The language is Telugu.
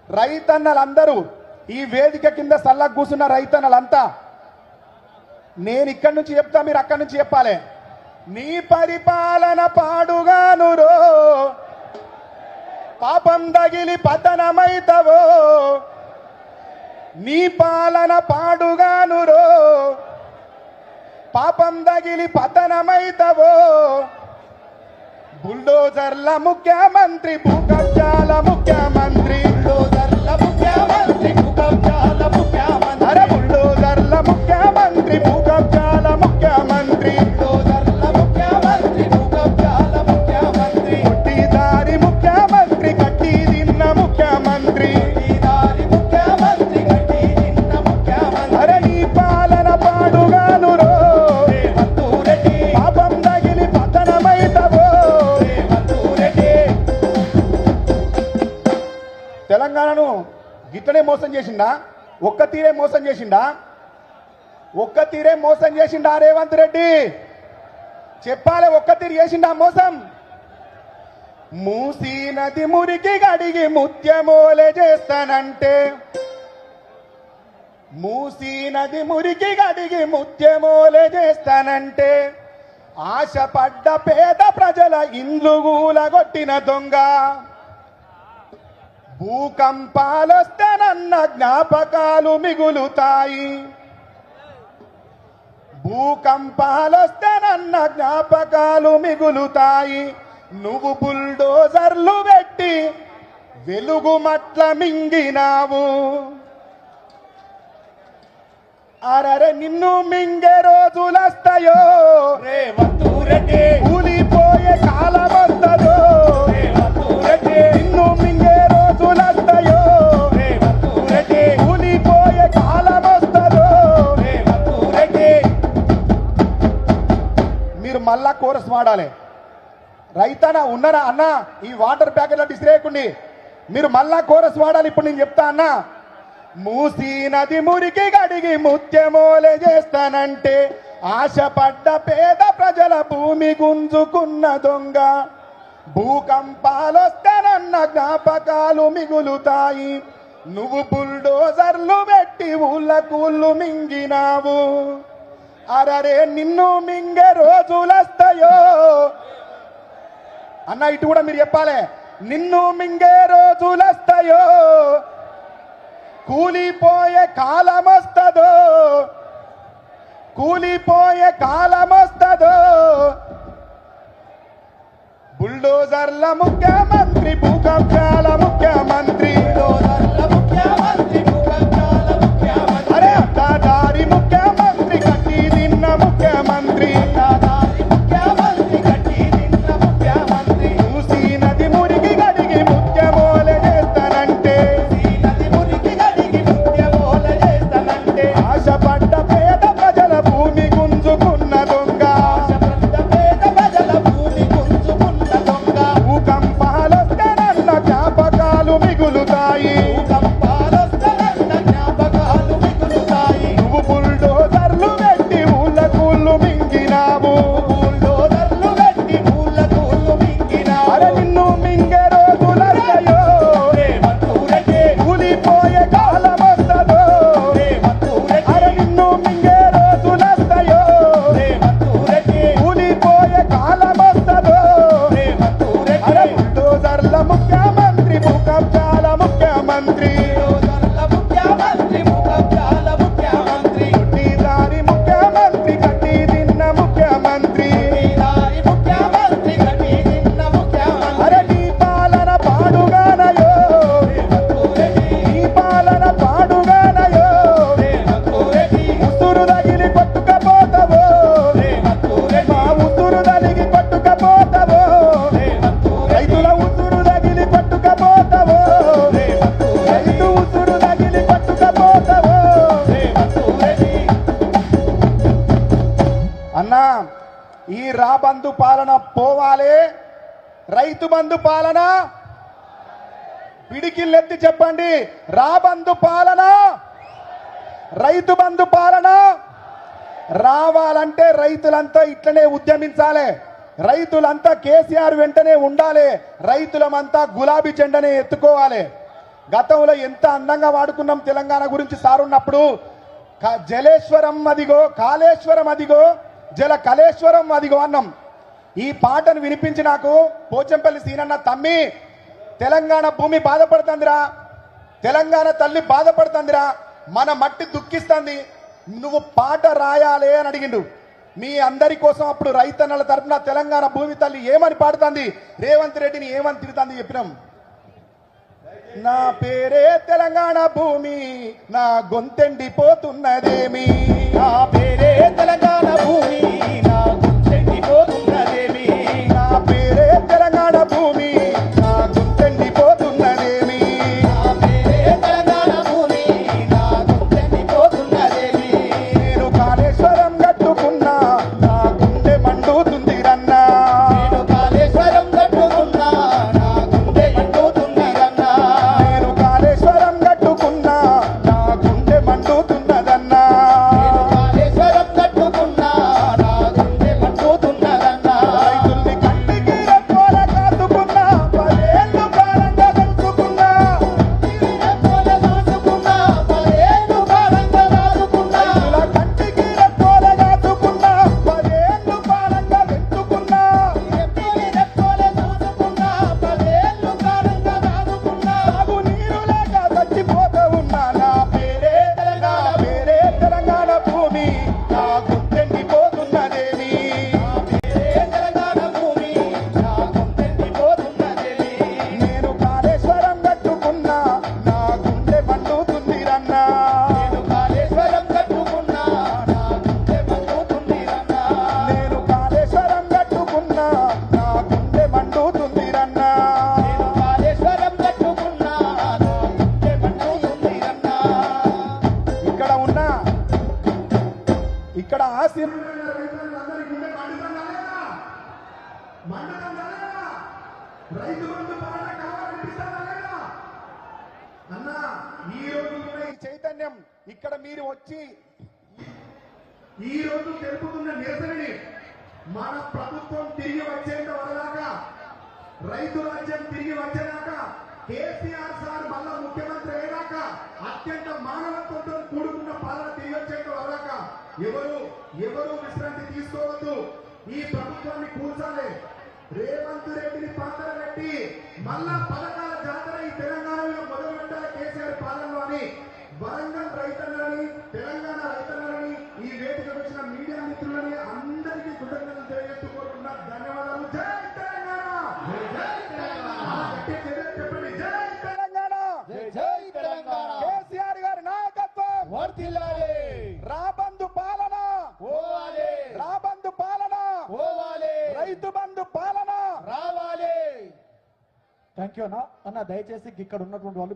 రైతన్నలందరూ ఈ వేదిక కింద సల్లకు కూర్చున్న రైతన్నలంతా నేను ఇక్కడి నుంచి చెప్తా, మీరు అక్కడి నుంచి చెప్పాలి. నీ పరిపాలన పాడుగానురో, పాపం తగిలి పతనమైతవో. నీ పాలన పాడుగానురో, పాపం తగిలి పతనమైతవో. బుల్డోజర్ల ముఖ్యమంత్రి, భూకబ్జాల ముఖ్యమంత్రి. బుల్డోజర్ల ముఖ్యమంత్రి, భూకబ్జాల ముఖ్యమంత్రి. అరే బుల్డోజర్ల ముఖ్యమంత్రి, భూకబ్జాల ముఖ్యమంత్రి. బుల్డోజర్ల ముఖ్యమంత్రి, భూకబ్జాల ముఖ్యమంత్రి. కొట్టిదారి ముఖ్యమంత్రి, కట్టి తిన్న ముఖ్యమంత్రి. కొట్టిదారి ముఖ్యమంత్రి, కట్టి తిన్న ముఖ్యమంత్రి. అరే నీ పాలన పాడుగానురో, రేవంతు రెడ్డి. పాపం తగిలి పతనమైతవో. తెలంగాణను గిట్లనే మోసం చేసిండా? ఒక్క తీరే మోసం చేసిండా? ఒక్క తీరే మోసం చేసిండా రేవంత్ రెడ్డి? చెప్పాలి, ఒక్క తీరు చేసిండా మోసం? మూసీ నది మురికి గడిగి ముత్యమోలే చేస్తానంటే, మూసీ నది మురికి గడిగి ముత్యమోలే చేస్తానంటే, ఆశపడ్డ పేద ప్రజల ఇండ్లు గూలగొట్టిన దొంగ. భూకంపాలొస్తేనన్న జ్ఞాపకాలు మిగులుతాయి, భూకంపాలొస్తేనన్న జ్ఞాపకాలు మిగులుతాయి. నువ్వు బుల్డోజర్లు పెట్టి వెలుగు మట్ల మింగినావు. అరరే నిన్ను మింగే రోజులస్తాయో, రేవంతు రెడ్డి. కూలిపోయే కాలం వస్తదో, రేవంతు రెడ్డి. నిన్ను మింగే రోజులస్తాయో, రేవంతు రెడ్డి. కూలిపోయే కాలం వస్తదో, రేవంతు రెడ్డి. మీరు మళ్ళా కోరస్ వాడాలి. రైతన్న ఉన్నారా అన్న? ఈ వాటర్ ప్యాకెట్ల డిస్రేయకండి, మీరు మళ్ళా కోరస్ వాడాలి. ఇప్పుడు నేను చెప్తా అన్నా. మూసీ నది మురికి గడిగి ముత్యమోలే చేస్తానంటే, ఆశపడ్డ పేద ప్రజల భూమి గుంజుకున్న దొంగ. భూకంపాలొస్తానన్న జ్ఞాపకాలు మిగులుతాయి. నువ్వు బుల్డోజర్లు పెట్టి ఊళ్ళకూళ్ళు మింగినావు. అరరే నిన్ను మింగే రోజులస్తాయో అన్న, ఇటు కూడా మీరు చెప్పాలి. నిన్ను మింగే రోజులస్తాయో, కూలిపోయే కాలమొస్తదో, కూలిపోయే కాలమొస్తదో. బుల్డోజర్ల ముఖ్యమంత్రి, భూకబ్జాల ముఖ్యమంత్రి. బుల్డోజర్ల ముఖ్యమంత్రి, భూకబ్జాల ముఖ్యమంత్రి. అరే అడ్డదారి ముఖ్యమంత్రి, కట్టి తిన్న ముఖ్యమంత్రి. అడ్డదారి ముఖ్యమంత్రి, కట్టి తిన్న ముఖ్యమంత్రి. మూసీ నది మురికి గడిగి ముత్యమోలే చేస్తానంటే, ఆశపడ్డ పేద ప్రజల భూమి గుంజుకున్న దొంగ. భూకంపాలొస్తేనన్న జ్ఞాపకాలు మిగులుతాయి, నువ్వు బుల్డోజర్లు పెట్టి ఊళ్ళకూళ్ళు మింగినావు. అరే నిన్ను మింగే రోజులస్తాయో, కూలిపోయే కాలం వస్తదో. అరే నిన్ను మింగే రోజులస్తాయో, కూలిపోయే కాలం వస్తదో. అరే బుల్డోజర్ల ముఖ్యమంత్రి, భూకబ్జాల ముఖ్యమంత్రి. కొట్టిదారి ముఖ్యమంత్రి, కట్టి తిన్న ముఖ్యమంత్రి. అరే నీ పాలన పాడుగానయో, నీ పాలన పాడుగానయో. ఉసురు తగిలి కొట్టుకపోతావో, మా ఉసురు తగిలి కొట్టుకపోతావో. రైతుల ఉసురు తగిలి కొట్టుకపోతావో, రైతు ఉసురు తగిలి కొట్టుకపోతావో. అన్నా, ఈ రాబందు పాలన పోవాలి, రైతు బంధు పాలన పిడికిల్లెత్తి చెప్పండి. రాబందు పాలన, రైతు బంధు పాలన రావాలంటే రైతులంతా ఇట్లనే ఉద్యమించాలి. రైతులంతా కేసీఆర్ వెంటనే ఉండాలి. రైతులమంతా గులాబీ జెండానే ఎత్తుకోవాలి. గతంలో ఎంత అందంగా వాడుకున్నాం తెలంగాణ గురించి సార్ ఉన్నప్పుడు. జలేశ్వరం అదిగో, కాళేశ్వరం అదిగో, జల కళేశ్వరం అదిగో అన్నాం. ఈ పాటను వినిపించి నాకు పోచంపల్లి సీనన్న, తమ్మి తెలంగాణ భూమి బాధపడుతుందిరా, తెలంగాణ తల్లి బాధపడుతుందిరా, మన మట్టి దుఃఖిస్తుంది, నువ్వు పాట రాయాలే అని అడిగిండు. మీ అందరి కోసం అప్పుడు రైతన్నల తరఫున తెలంగాణ భూమి తల్లి ఏమని పాడుతుంది, రేవంత్ రెడ్డిని ఏమని తిడుతుంది చెప్పినాం. నా పేరే తెలంగాణ భూమి, నా గొంతెండిపోతున్నదేమి, నా పేరే తెలంగాణ భూమి, నా గొంతెండిపోతున్నదేమి, నా పేరే తెలంగాణ భూమి, నా గొంతెండిపోతున్నదేమి, నా పేరే తెలంగాణ భూమి, నా గొంతెండిపోతున్నదేమి. నేను కాళేశ్వరం కట్టుకున్నా, నా గుండె మండుతుంది రన్నా, నేను కాళేశ్వరం కట్టుకున్నా, నా గుండె మండుతుంది రన్నా, నేను కాళేశ్వరం కట్టుకున్నా, నా గుండె మండుతున్నదన్నా, నేను కాళేశ్వరం కట్టుకున్నా, నా గుండె మండుతున్నదన్నా. రైతుల్ని కంటికి రెప్పోల కాదుకున్నా, 10 ఏళ్ళు కాలంగా పెంచుకున్నా, రెప్పోల చూసుకున్నా, 10 ఏళ్ళు కాలంగా దాదుకున్నా, రైతుల కంటికి రెప్పోల కాదుకున్నా, 10 ఏళ్ళు కాలంగా పెంచుకున్నా, రెప్పోల చూసుకున్నా, 10 ఏళ్ళు కాలంగా దాదుకున్నా. తాగునీరు లేక చచ్చిపోతూ ఉన్నా, నా పేరే తెలంగాణ భూమి, నా గుండెండిపోతున్నదేమి, తెలంగాణ భూమి, నా గొంతెండిపోతున్నదేమి. నేను కాళేశ్వరం కట్టుకున్నా, నా గుండె మండుతుంది రన్నా, నేను కాళేశ్వరం కట్టుకున్నా, నా గుండె మండుతుంది రన్నా. నేను కాళేశ్వరం కట్టుకున్నా, నా గుండె మండుతుంది రన్నా. నేను కాళేశ్వరం కట్టుకున్నా, నా గుండె మండుతుంది రన్నా. ఇక్కడ ఆశీర్ చైతన్యం ఇక్కడ మీరు వచ్చి ఈ రోజు తెలుపుతున్న నిరసనని మన ప్రభుత్వం తిరిగి వచ్చేంత వరదాకా, రైతు రాజ్యం తిరిగి వచ్చేదాకా, కేసీఆర్ సార్ మళ్ళా ముఖ్యమంత్రి అయ్యేదాకా, అత్యంత మానవత్వంతో కూడుకున్న పాలన తిరిగి వచ్చేంత వరదాకా ఎవరు విశ్రాంతి తీసుకోవద్దు. ఈ ప్రభుత్వాన్ని కూర్చాలి. రేవంత్ రెడ్డిని పాత్ర పెట్టి మళ్ళా పథకాల జాతర ఈ తెలంగాణలో మొదలు పెట్టాలి కేసీఆర్ పాలనలో అని వరంగల్ రైతన్నలని, తెలంగాణ రైతన్నలని, ఈ వేదిక వచ్చిన మీడియా మిత్రులని అందరికీ కృతజ్ఞతలు తెలియజేస్తూ కోరుతున్నా. ధన్యవాదాలు. జై తెలంగాణ, గట్టిగా చెప్పండి, జై తెలంగాణ, జై తెలంగాణ. కేసీఆర్ గారి నాయకత్వం వర్ధిల్లాలి. రాబందు పాలన, పోవాలి, రాబందు పాలన, పోవాలి, రైతు బంధు పాలన రావాలి. థ్యాంక్ యూ అన్న. దయచేసి ఇక్కడ ఉన్నటువంటి వాళ్ళు